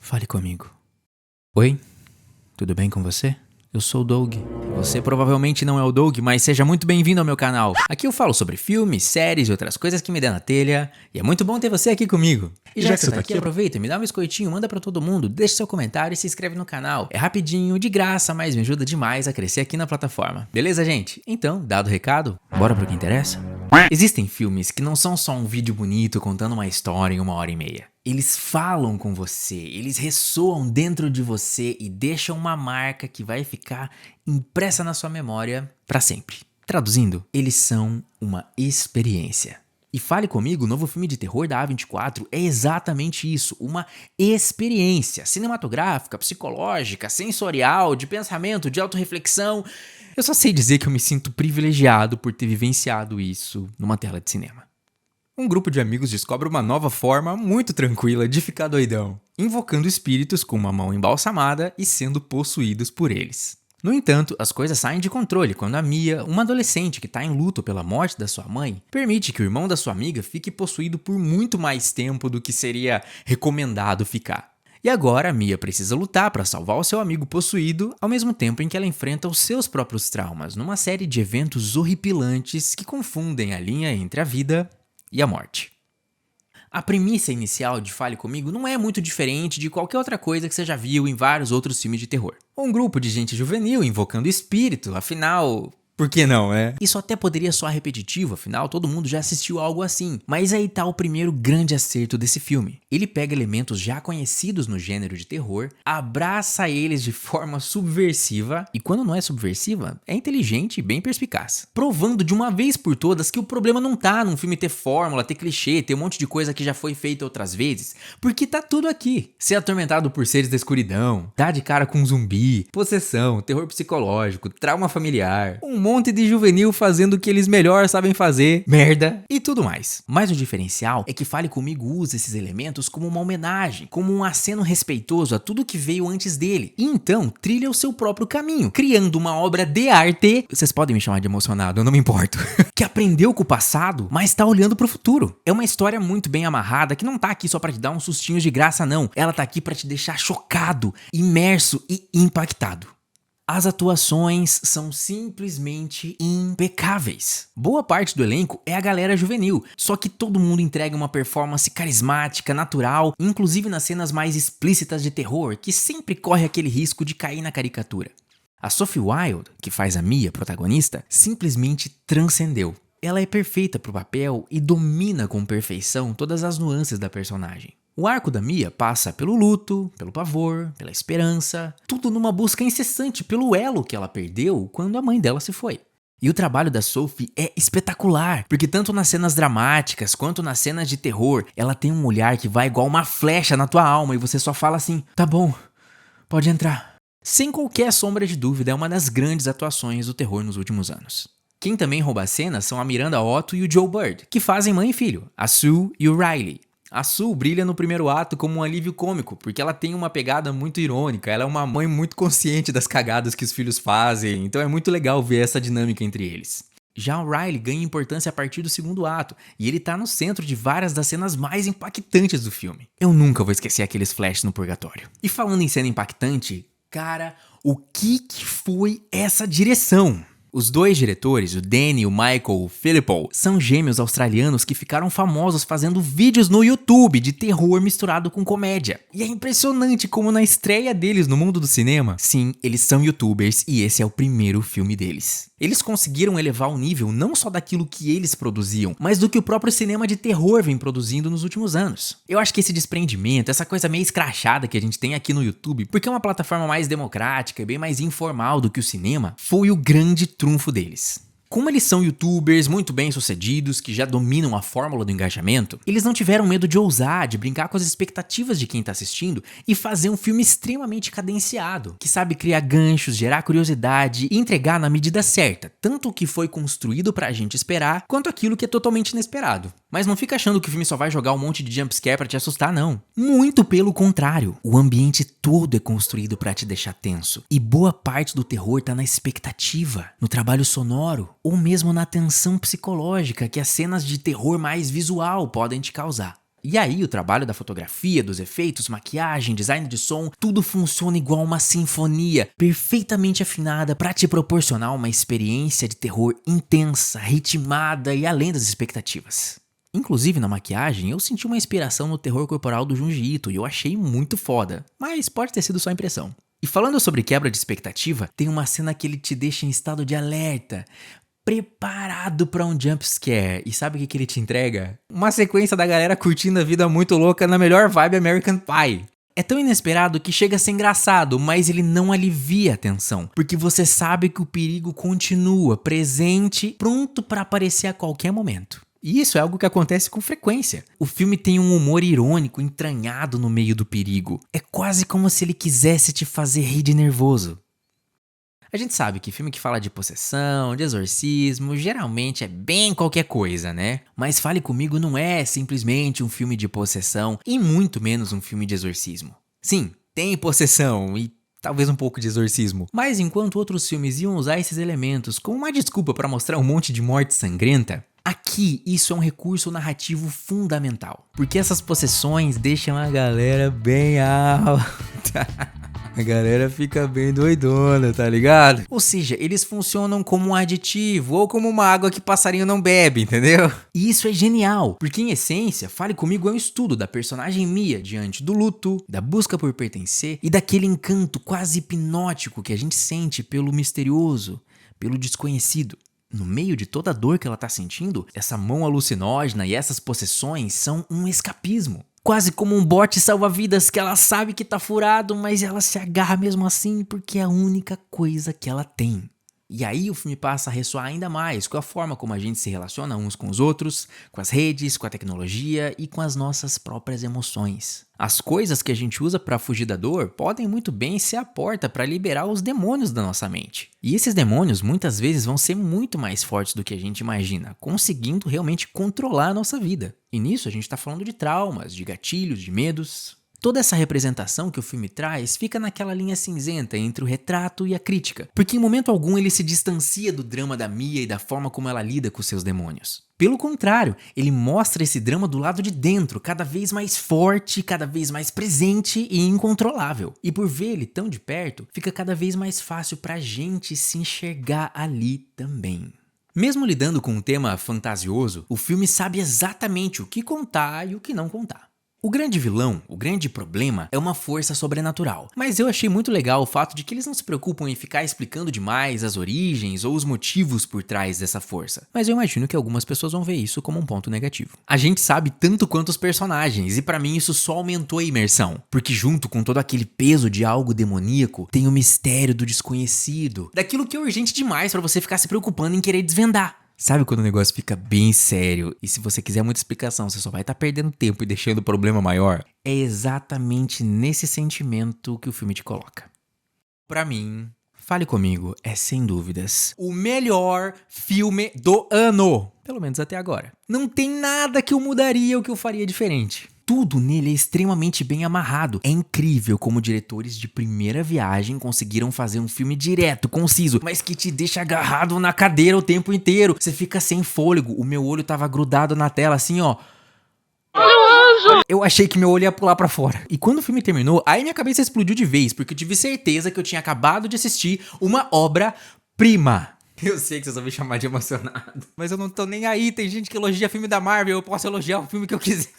Fale comigo. Oi, tudo bem com você? Eu sou o Doug. Você provavelmente não é o Doug, mas seja muito bem-vindo ao meu canal. Aqui eu falo sobre filmes, séries e outras coisas que me dão na telha, e é muito bom ter você aqui comigo. E já que você tá aqui, aproveita, me dá um biscoitinho, manda pra todo mundo, deixa seu comentário e se inscreve no canal. É rapidinho, de graça, mas me ajuda demais a crescer aqui na plataforma. Beleza, gente? Então, dado o recado, bora pro que interessa? Existem filmes que não são só um vídeo bonito contando uma história em 1h30. Eles falam com você, eles ressoam dentro de você e deixam uma marca que vai ficar impressa na sua memória para sempre. Traduzindo, eles são uma experiência. E Fale Comigo, o novo filme de terror da A24, é exatamente isso, uma experiência cinematográfica, psicológica, sensorial, de pensamento, de autorreflexão. Eu só sei dizer que eu me sinto privilegiado por ter vivenciado isso numa tela de cinema. Um grupo de amigos descobre uma nova forma muito tranquila de ficar doidão, invocando espíritos com uma mão embalsamada e sendo possuídos por eles. No entanto, as coisas saem de controle quando a Mia, uma adolescente que está em luto pela morte da sua mãe, permite que o irmão da sua amiga fique possuído por muito mais tempo do que seria recomendado ficar. E agora a Mia precisa lutar para salvar o seu amigo possuído, ao mesmo tempo em que ela enfrenta os seus próprios traumas, numa série de eventos horripilantes que confundem a linha entre a vida e a morte. A premissa inicial de Fale Comigo não é muito diferente de qualquer outra coisa que você já viu em vários outros filmes de terror. Um grupo de gente juvenil invocando espírito, afinal... Por que não, né? Isso até poderia soar repetitivo, afinal todo mundo já assistiu algo assim. Mas aí tá o primeiro grande acerto desse filme. Ele pega elementos já conhecidos no gênero de terror, abraça eles de forma subversiva, e quando não é subversiva, é inteligente e bem perspicaz. Provando de uma vez por todas que o problema não tá num filme ter fórmula, ter clichê, ter um monte de coisa que já foi feita outras vezes, porque tá tudo aqui. Ser atormentado por seres da escuridão, dar de cara com um zumbi, possessão, terror psicológico, trauma familiar, um monte de juvenil fazendo o que eles melhor sabem fazer, merda e tudo mais. Mas o diferencial é que Fale Comigo usa esses elementos como uma homenagem, como um aceno respeitoso a tudo que veio antes dele. E então trilha o seu próprio caminho, criando uma obra de arte, vocês podem me chamar de emocionado, eu não me importo, que aprendeu com o passado, mas tá olhando pro futuro. É uma história muito bem amarrada, que não tá aqui só pra te dar uns sustinhos de graça não, ela tá aqui pra te deixar chocado, imerso e impactado. As atuações são simplesmente impecáveis. Boa parte do elenco é a galera juvenil, só que todo mundo entrega uma performance carismática, natural, inclusive nas cenas mais explícitas de terror, que sempre corre aquele risco de cair na caricatura. A Sophie Wilde, que faz a Mia, protagonista, simplesmente transcendeu. Ela é perfeita pro papel e domina com perfeição todas as nuances da personagem. O arco da Mia passa pelo luto, pelo pavor, pela esperança, tudo numa busca incessante pelo elo que ela perdeu quando a mãe dela se foi. E o trabalho da Sophie é espetacular, porque tanto nas cenas dramáticas quanto nas cenas de terror, ela tem um olhar que vai igual uma flecha na tua alma e você só fala assim, tá bom, pode entrar. Sem qualquer sombra de dúvida, é uma das grandes atuações do terror nos últimos anos. Quem também rouba a cena são a Miranda Otto e o Joe Bird, que fazem mãe e filho, a Sue e o Riley. A Sue brilha no primeiro ato como um alívio cômico, porque ela tem uma pegada muito irônica, ela é uma mãe muito consciente das cagadas que os filhos fazem, então é muito legal ver essa dinâmica entre eles. Já o Riley ganha importância a partir do segundo ato, e ele tá no centro de várias das cenas mais impactantes do filme. Eu nunca vou esquecer aqueles flashes no purgatório. E falando em cena impactante, cara, o que foi essa direção? Os dois diretores, o Danny e o Michael Philippou, são gêmeos australianos que ficaram famosos fazendo vídeos no YouTube de terror misturado com comédia. E é impressionante como na estreia deles no mundo do cinema, sim, eles são youtubers e esse é o primeiro filme deles. Eles conseguiram elevar o nível não só daquilo que eles produziam, mas do que o próprio cinema de terror vem produzindo nos últimos anos. Eu acho que esse desprendimento, essa coisa meio escrachada que a gente tem aqui no YouTube, porque é uma plataforma mais democrática e bem mais informal do que o cinema, foi o grande trunfo deles. Como eles são youtubers muito bem sucedidos, que já dominam a fórmula do engajamento, eles não tiveram medo de ousar, de brincar com as expectativas de quem tá assistindo e fazer um filme extremamente cadenciado, que sabe criar ganchos, gerar curiosidade e entregar na medida certa, tanto o que foi construído pra gente esperar, quanto aquilo que é totalmente inesperado. Mas não fica achando que o filme só vai jogar um monte de jumpscare pra te assustar, não. Muito pelo contrário, o ambiente todo é construído pra te deixar tenso, e boa parte do terror tá na expectativa, no trabalho sonoro, ou mesmo na tensão psicológica que as cenas de terror mais visual podem te causar. E aí o trabalho da fotografia, dos efeitos, maquiagem, design de som, tudo funciona igual uma sinfonia, perfeitamente afinada para te proporcionar uma experiência de terror intensa, ritmada e além das expectativas. Inclusive na maquiagem eu senti uma inspiração no terror corporal do Junji Ito e eu achei muito foda, mas pode ter sido só impressão. E falando sobre quebra de expectativa, tem uma cena que ele te deixa em estado de alerta, preparado pra um jump scare. E sabe o que ele te entrega? Uma sequência da galera curtindo a vida muito louca na melhor vibe American Pie. É tão inesperado que chega a ser engraçado, mas ele não alivia a tensão, porque você sabe que o perigo continua presente, pronto pra aparecer a qualquer momento. E isso é algo que acontece com frequência. O filme tem um humor irônico entranhado no meio do perigo. É quase como se ele quisesse te fazer rir de nervoso. A gente sabe que filme que fala de possessão, de exorcismo, geralmente é bem qualquer coisa, né? Mas Fale Comigo não é simplesmente um filme de possessão e muito menos um filme de exorcismo. Sim, tem possessão e talvez um pouco de exorcismo, mas enquanto outros filmes iam usar esses elementos como uma desculpa para mostrar um monte de morte sangrenta, aqui isso é um recurso narrativo fundamental, porque essas possessões deixam a galera bem alta. A galera fica bem doidona, tá ligado? Ou seja, eles funcionam como um aditivo ou como uma água que passarinho não bebe, entendeu? E isso é genial, porque em essência, Fale Comigo é um estudo da personagem Mia diante do luto, da busca por pertencer e daquele encanto quase hipnótico que a gente sente pelo misterioso, pelo desconhecido. No meio de toda a dor que ela tá sentindo, essa mão alucinógena e essas possessões são um escapismo. Quase como um bote salva-vidas que ela sabe que tá furado, mas ela se agarra mesmo assim porque é a única coisa que ela tem. E aí o filme passa a ressoar ainda mais com a forma como a gente se relaciona uns com os outros, com as redes, com a tecnologia e com as nossas próprias emoções. As coisas que a gente usa para fugir da dor podem muito bem ser a porta para liberar os demônios da nossa mente. E esses demônios muitas vezes vão ser muito mais fortes do que a gente imagina, conseguindo realmente controlar a nossa vida. E nisso a gente está falando de traumas, de gatilhos, de medos. Toda essa representação que o filme traz fica naquela linha cinzenta entre o retrato e a crítica, porque em momento algum ele se distancia do drama da Mia e da forma como ela lida com seus demônios. Pelo contrário, ele mostra esse drama do lado de dentro, cada vez mais forte, cada vez mais presente e incontrolável. E por ver ele tão de perto, fica cada vez mais fácil pra gente se enxergar ali também. Mesmo lidando com um tema fantasioso, o filme sabe exatamente o que contar e o que não contar. O grande vilão, o grande problema é uma força sobrenatural, mas eu achei muito legal o fato de que eles não se preocupam em ficar explicando demais as origens ou os motivos por trás dessa força, mas eu imagino que algumas pessoas vão ver isso como um ponto negativo. A gente sabe tanto quanto os personagens e pra mim isso só aumentou a imersão, porque junto com todo aquele peso de algo demoníaco, tem o mistério do desconhecido, daquilo que é urgente demais pra você ficar se preocupando em querer desvendar. Sabe quando o negócio fica bem sério e se você quiser muita explicação, você só vai estar perdendo tempo e deixando o problema maior? É exatamente nesse sentimento que o filme te coloca. Pra mim, Fale Comigo é sem dúvidas o melhor filme do ano, pelo menos até agora. Não tem nada que eu mudaria ou que eu faria diferente. Tudo nele é extremamente bem amarrado. É incrível como diretores de primeira viagem conseguiram fazer um filme direto, conciso, mas que te deixa agarrado na cadeira o tempo inteiro. Você fica sem fôlego. O meu olho tava grudado na tela assim, ó. Eu achei que meu olho ia pular pra fora. E quando o filme terminou, aí minha cabeça explodiu de vez, porque eu tive certeza que eu tinha acabado de assistir uma obra-prima. Eu sei que vocês vão me chamar de emocionado, mas eu não tô nem aí. Tem gente que elogia filme da Marvel, eu posso elogiar o filme que eu quiser.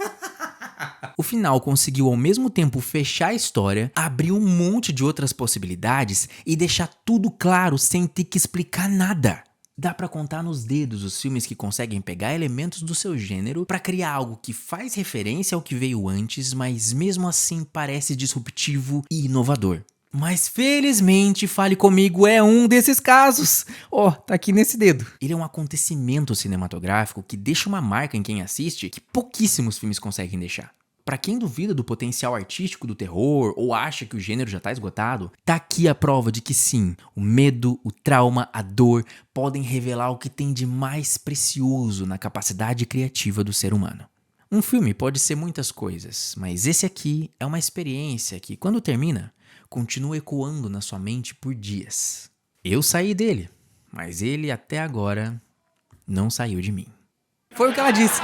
O final conseguiu ao mesmo tempo fechar a história, abrir um monte de outras possibilidades e deixar tudo claro sem ter que explicar nada. Dá pra contar nos dedos os filmes que conseguem pegar elementos do seu gênero pra criar algo que faz referência ao que veio antes, mas mesmo assim parece disruptivo e inovador. Mas felizmente Fale Comigo é um desses casos. Ó, tá aqui nesse dedo. Ele é um acontecimento cinematográfico que deixa uma marca em quem assiste que pouquíssimos filmes conseguem deixar. Pra quem duvida do potencial artístico do terror ou acha que o gênero já tá esgotado, tá aqui a prova de que sim, o medo, o trauma, a dor podem revelar o que tem de mais precioso na capacidade criativa do ser humano. Um filme pode ser muitas coisas, mas esse aqui é uma experiência que, quando termina, continua ecoando na sua mente por dias. Eu saí dele, mas ele até agora não saiu de mim. Foi o que ela disse.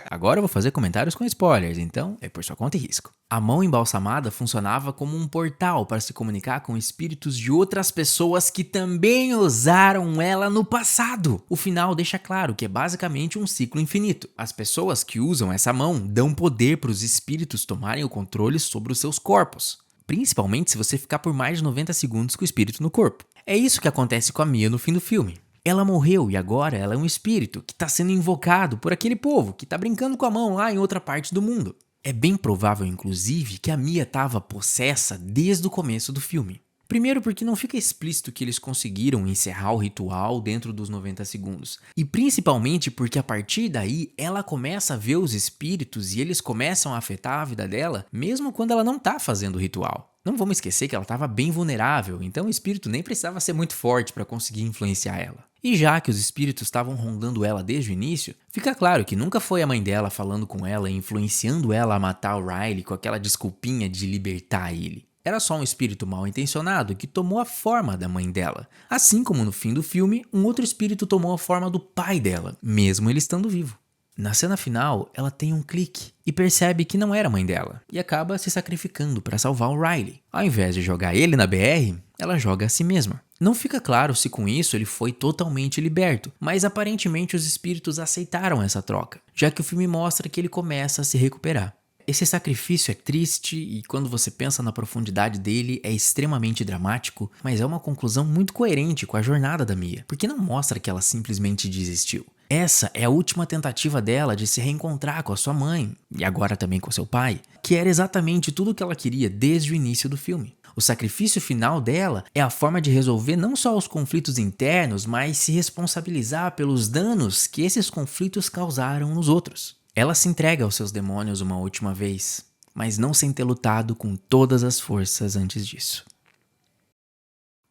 Agora eu vou fazer comentários com spoilers, então é por sua conta e risco. A mão embalsamada funcionava como um portal para se comunicar com espíritos de outras pessoas que também usaram ela no passado. O final deixa claro que é basicamente um ciclo infinito. As pessoas que usam essa mão dão poder para os espíritos tomarem o controle sobre os seus corpos. Principalmente se você ficar por mais de 90 segundos com o espírito no corpo. É isso que acontece com a Mia no fim do filme. Ela morreu e agora ela é um espírito que está sendo invocado por aquele povo que está brincando com a mão lá em outra parte do mundo. É bem provável, inclusive, que a Mia estava possessa desde o começo do filme. Primeiro porque não fica explícito que eles conseguiram encerrar o ritual dentro dos 90 segundos. E principalmente porque a partir daí ela começa a ver os espíritos e eles começam a afetar a vida dela mesmo quando ela não está fazendo o ritual. Não vamos esquecer que ela estava bem vulnerável, então o espírito nem precisava ser muito forte para conseguir influenciar ela. E já que os espíritos estavam rondando ela desde o início, fica claro que nunca foi a mãe dela falando com ela e influenciando ela a matar o Riley com aquela desculpinha de libertar ele. Era só um espírito mal intencionado que tomou a forma da mãe dela. Assim como no fim do filme, um outro espírito tomou a forma do pai dela, mesmo ele estando vivo. Na cena final, ela tem um clique e percebe que não era a mãe dela e acaba se sacrificando para salvar o Riley. Ao invés de jogar ele na BR, ela joga a si mesma. Não fica claro se com isso ele foi totalmente liberto, mas aparentemente os espíritos aceitaram essa troca, já que o filme mostra que ele começa a se recuperar. Esse sacrifício é triste e quando você pensa na profundidade dele é extremamente dramático, mas é uma conclusão muito coerente com a jornada da Mia, porque não mostra que ela simplesmente desistiu. Essa é a última tentativa dela de se reencontrar com a sua mãe, e agora também com seu pai, que era exatamente tudo o que ela queria desde o início do filme. O sacrifício final dela é a forma de resolver não só os conflitos internos, mas se responsabilizar pelos danos que esses conflitos causaram nos outros. Ela se entrega aos seus demônios uma última vez, mas não sem ter lutado com todas as forças antes disso.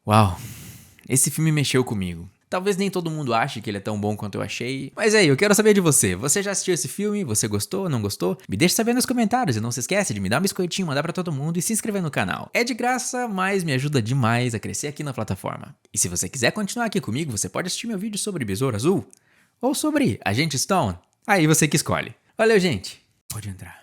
Uau, esse filme mexeu comigo. Talvez nem todo mundo ache que ele é tão bom quanto eu achei, mas aí, eu quero saber de você. Você já assistiu esse filme? Você gostou? Não gostou? Me deixa saber nos comentários e não se esquece de me dar um biscoitinho, mandar pra todo mundo e se inscrever no canal. É de graça, mas me ajuda demais a crescer aqui na plataforma. E se você quiser continuar aqui comigo, você pode assistir meu vídeo sobre Besouro Azul ou sobre Agente Stone. Aí você que escolhe. Valeu, gente. Pode entrar.